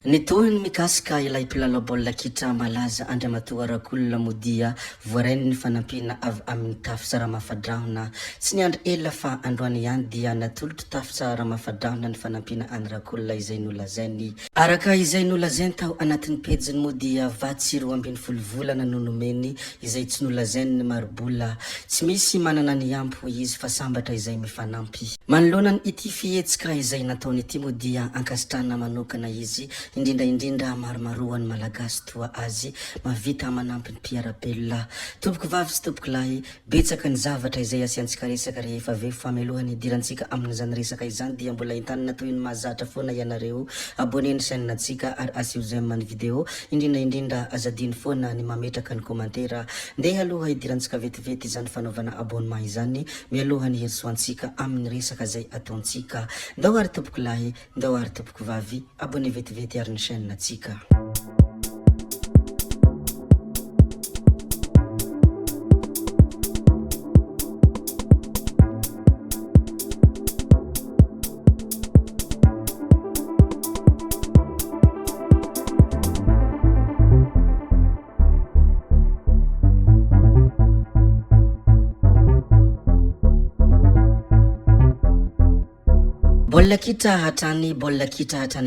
Nitohiny mikasika ilay mpilalao baolina kitra malaza Andriamatoa Rakolona Modia voarainy ny fanampina avy amin'ny Tafisa Ramafadrahona. Tsy niandry ela fa androany ihany dia natolotra Tafisa Ramafadrahona ny fanampina any Rakolona izay nolazainy. Araka izay nolazainy tao anatin'ny pejiny Modia vatsy 12 volana no nomeny izay tsy nolazainy ny marobola. Tsy misy manana ny ampo izy fa sambatra izay mifanampy. Manoloana ity fihetsika izay nataony ity Modia ankasitrahana manokana izy indrindra maromaroan'ny malagasy toa azy mavita manampy ny mpiarabelona. Tompoko vavy sy tompoko lahy, betsaka ny zavatra izay asiantsika resaka rehefa avy famelohany idirantsika amin'izany resaka izany dia mbola entanina toy ny mahazatra foana ianareo aboneny chaîne antsika ary asio j'aime ny video, indrindra azadiny foana ny mametraka ny komantera. Ndeha aloha idirantsika vetivety izany fanaovana abonnement izany mialohany heritsoantsika amin'ny resaka izay ataontsika. Ndao ary tompoko lahy, ndao ary tompoko vavy, aboney vetivety ary ny chaîne antsika. Baolina kitra hatrany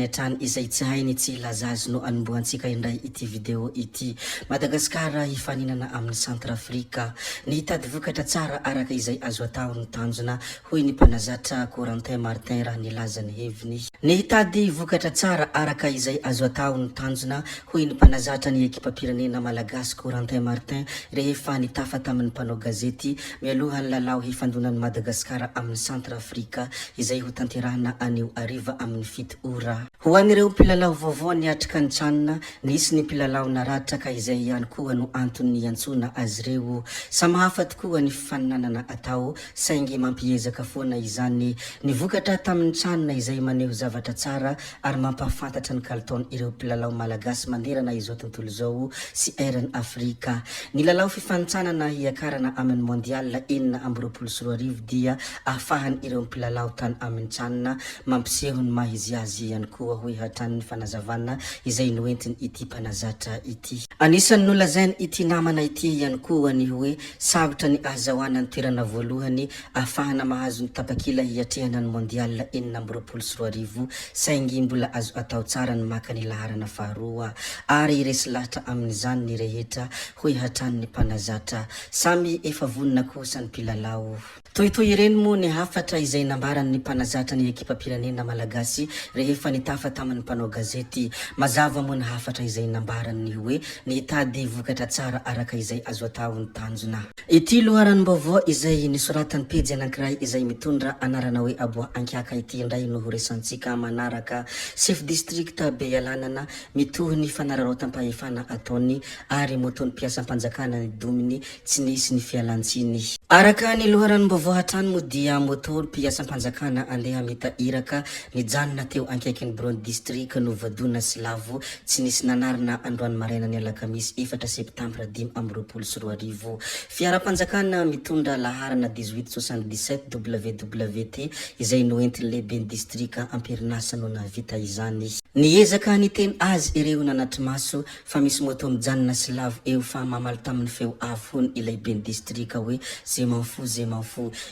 hatrany izay tsy hainy tsy lazazy no anomboantsika indray ity video ity. Madagasikara hifaninana amin'ny Centrafrika. Nihitady vokatra tsara araka izay azo atao ny tanjona hoy ny mpanazatra Corentin Martin raha nilaza ny heviny. Nihitady vokatra tsara araka izay azo atao ny tanjona hoy ny mpanazatra ny ekipam-pirenena malagasy Corentin Martin rehefa nitafa tamin'ny mpanao gazety mialohan'ny lalao hifandonan'ny Madagasikara amin'ny Centrafrika izay ho tanterahana anio ariva amin'ny 7 ora. Ho an'ireo mpilalao vaovao niatrika ny tranona, nisy ny mpilalao naratra ka izay ihany koa no antony antsona azy ireo. Samahafa tokoa ny fifaninanana atao saingy mampiezaka foana izany. Ny vokatra tamin'ny tranona izay maneho zavatra tsara ary mampafantatra ny kalitaony ireo mpilalao malagasy manderana izao tontolo zao sy erany Afrika. Ny lalao fifanitsanana hiakarana amin'ny mondial 2024 dia ahafahan ireo mpilalao tany amin'ny tranona mampiseho ny mahizy azy ihany koa hoe hatran'ny fanazavana izay noentiny ity mpanazatra ity. Anisan'ny nolazainy ity namana ity ihany koa ny hoe sabotra ny azahoana ny toerana voalohany ahafahana mahazo ny tapakila hiatrehana ny mondial 2024 saingy mbola azo atao tsara ny maka ny laharana faharoa ary resy lahatra amin'izany ny rehetra hoe hatran'ny mpanazatra samy efa vonina kosa ny mpilalao. Toitoy ireny moa ny hafatra izay nambaran'ny mpanazatra ny ekipam-pirenena malagasy rehefa nitafa tamin'ny mpanao gazety. Mazava moa ny hafatra izay nambaran'ny hoe nihitady vokatra tsara araka izay azo atao ny tanjona. Ity loharan'baovao izay nisoratany pejy anankiray izay mitondra anarana hoe Aboa Ankiaka ity indray no horesantsika manaraka. Chef district Bealanana mitohy ny fanararaotam-pahefana ataony ary motony mpiasam-panjakana ny dominy tsy nisy ny fialantsiny. Araka ny loharan'baovao hatrany moa dia motony mpiasam-panjakana andeha mita iraka nijanona teo ankaikin'ny Bron district no vadona Silavo tsy nisy nanarina androany maraina ny alakamisy 4 septambra 2024. Fiara-panjakana mitondra laharana 1877 WWT izay noentiny lehibe ny district amperinasa no navita izany. Niezaka niteny azy ireo nanatry maso fa misy moto mijanona Silavo eo fa mamaly tamin'ny feo avo hony ilay ben district hoe je m'en fous.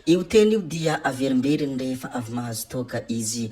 Io teny io dia averimberiny rehefa avy mahazo toka izy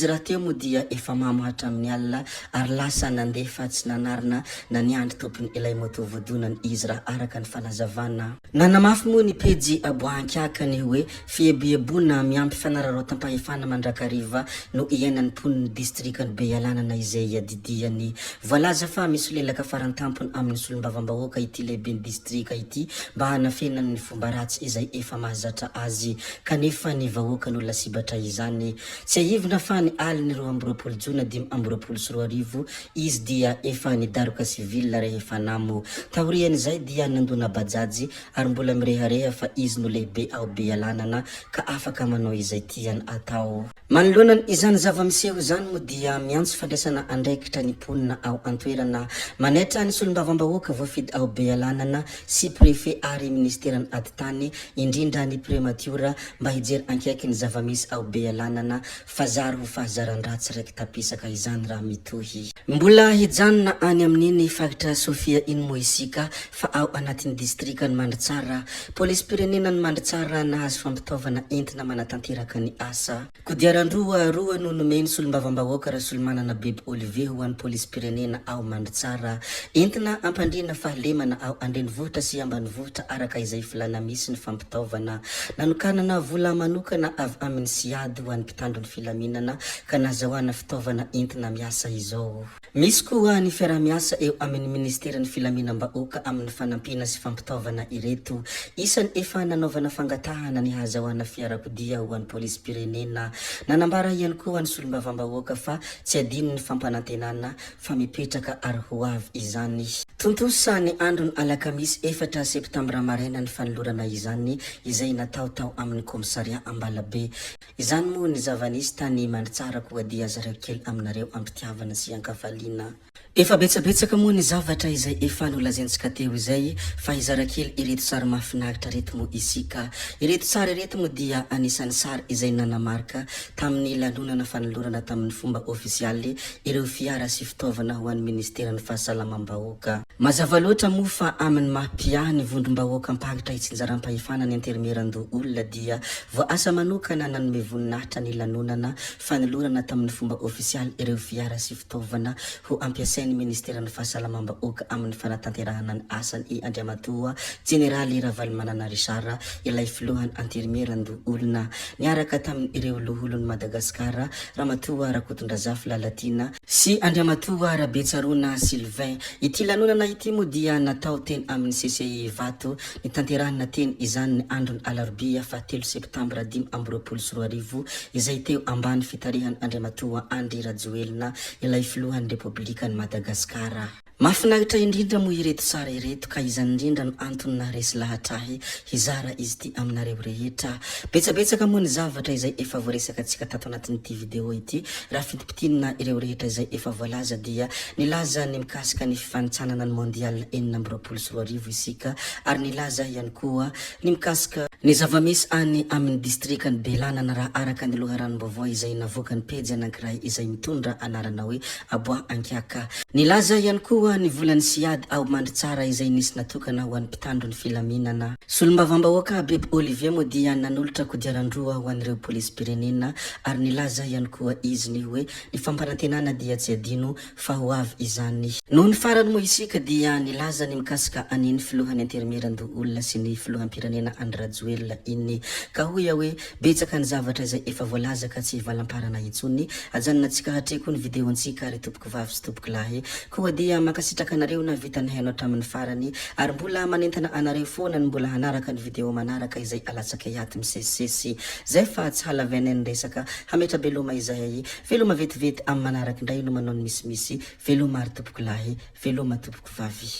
raha teo moa dia efa mamohatra amin'ny alina ary lasa nandefa tsy nanarina na niandry tompony ilay moto vodonany izy raha araka ny fanazavana. Nanamafy moa ny pejy Aboa Ankiaka ny hoe fiebebona miampy fanararaotam-pahefana mandrakariva no iainan'ny poniny district ny Bealanana izay adidiany. Voalaza fa misy lelaka farantampony amin'ny solombavam-bahoaka ity lehibe ny district ity mba hanafenany ny fomba ratsy izay efa mahazatra azy kanefa ny vahoaka no lasibatra izany. Tsy ahivina fa ny aliny 20 Jona 2024 izy dia efa nidaroka civil rehefa namo. Taorian'izay dia nandona bajaji ary mbola mirehareha fa izy no lehibe ao Bealanana ka afaka manao izay tiany atao. Manoloana izany zava-miseho izany moa dia miantso fandraisana andraikitra ny ponina ao antoerana manaitra ny solombavambahoaka voafidy ao Bealanana sy préfet ary ministerany aditany indrindra ny prémature mba hijery ankaiky ny zavamisy ao Bealanana fazary ho fahazaran-dratsy raiky tapisaka izany raha mitohy. Mbola hijanona any amin'iny fagitra Sofia iny moisika fa ao anatin'ny distrika ny Mandratsara police pirenena ny Mandratsara nahazo fampitaovana entina manatanteraka ny asa. Kodiaran-droa roa no nomeny solombavambahoaka raha solomanana Bebe Olivier ho an'ny police pirenena ao Mandratsara entina ampandrina fahalemana ao andrenivohitra sy ambanivohitra araka izay filana misy ny fampitaovana nanokanana vola manokana avy amin'ny siady ho an'ny mpitandro ny filaminana ka nazahoana fitaovana entina miasa izao. Misy koa ny fiaramiasa eo amin'ny ministerany filaminam-bahoaka amin'ny fanampina sy fampitaovana ireto isany efa nanaovana fangatahana ny hazahoana fiarakodia ho an'ny police pirenena nanambara ihany koa ny solombavambahoaka fa tsy adino ny fampanantenana fa mipetraka ary ho avy izany. Tontosa ny andro ny alakamisy 4 septambra maraina ny fanolorana izany izay natao tao amin'ny komisaria Ambalabe. Izany moa ny zavanisy tany Mandratsara koa dia zarakely aminareo ampitiavana sy ankafaliana. Efa betsabetsaka moa ny zavatra izay efa nolazaintsika teo izay fa izarakely ireto sary mahafinaritra reto moa isika. Ireto sary reto moa dia anisan'ny sary izay nanamarika tamin'ny lanonana fanolorana tamin'ny fomba ofisialy ireo fiara sy fitaovana ho an'ny ministeran'ny fahasalamam-bahoaka. Mazava loatra moa fa amin'ny maha-piahy ny vondrom-bahoaka ampahitra itsinjaram-pahefana ny intermeran-do olona dia voasa manokana nanome voninahitra ny lanonana fanolorana tamin'ny fomba ofisialy ireo fiara sy fitaovana ho ampiasain'ny ministeran'ny fahasalamam-bahoaka amin'ny fanatanterahana ny asany Andriamatoa Generaly Ravalomanana Richard ilay filohan'ny intermeran-do olona niaraka tamin'ny ireo loholon'ny Madagasikara Ramatoa Rakotondrazafy Lalatina sy Andriamatoa Rabetsarona Sylvain. Ity lanonana ity moa dia natao teny amin'ny CCI Vato ny tanterahana teny izany ny andron'ny alarobia fa 3 septambra 2024 izay teo ambany fitarihan'ny Andriamatoa Andry Rajoelina ilay filohan'ny Republikan'ny Madagasikara. Mahafinaritra indrindra moa ireto sary ireto ka izany indrindra no antony na resy lahatrahy hizara izy ty aminareo rehetra. Betsabetsaka moa ny zavatra izay efa voaresaka antsika tato anatin'ity video ity raha fitipitinina ireo rehetra izay efa voalaza dia nilaza ny mikasika ny fifanitsanana ny mondial 2024 isika ary nilaza ihany koa ny mikasika ny zavamisy any amin'ny distrika ny Bealanana raha araka ny loharanom-baovao izay navoaka ny pejy anankiray izay mitondra anarana hoe Aboa Ankiaka. Nilaza ihany koa ny volany siady ao Mandratsara izay nisy natokana ho an'ny mpitandro ny filaminana. Solombavambahoaka Bebe Olivier moa dia nanolotra kodiaran-droa ho an'ireo police pirenena ary nilaza ihany koa izy ny hoe ny fampanantenana dia tsy adino fa ho avy izany. Noho ny farany moa isika dia nilaza ny mikasika aniny filohan'ny intermeran-do olona sy ny filohampirenena Andry Rajoelina iny ka hoya hoe betsaka ny zavatra izay efa voalaza ka tsy valamparana itsony ajanona antsika hatreko ny video antsika ary tompoko vavy sy tompoko lahy koa dia makasitraka anareo na vita ny hainao hatramin'ny farany ary mbola manentana anareo foana ny mbola hanaraka ny video manaraka izay alatsaka iaty misesisesy zay fa tsy halavenay resaka hametra beloma izay veloma vetivety amin'ny manaraka indray no manao ny misimisy veloma ary tompoko lahy veloma tompoko vavy.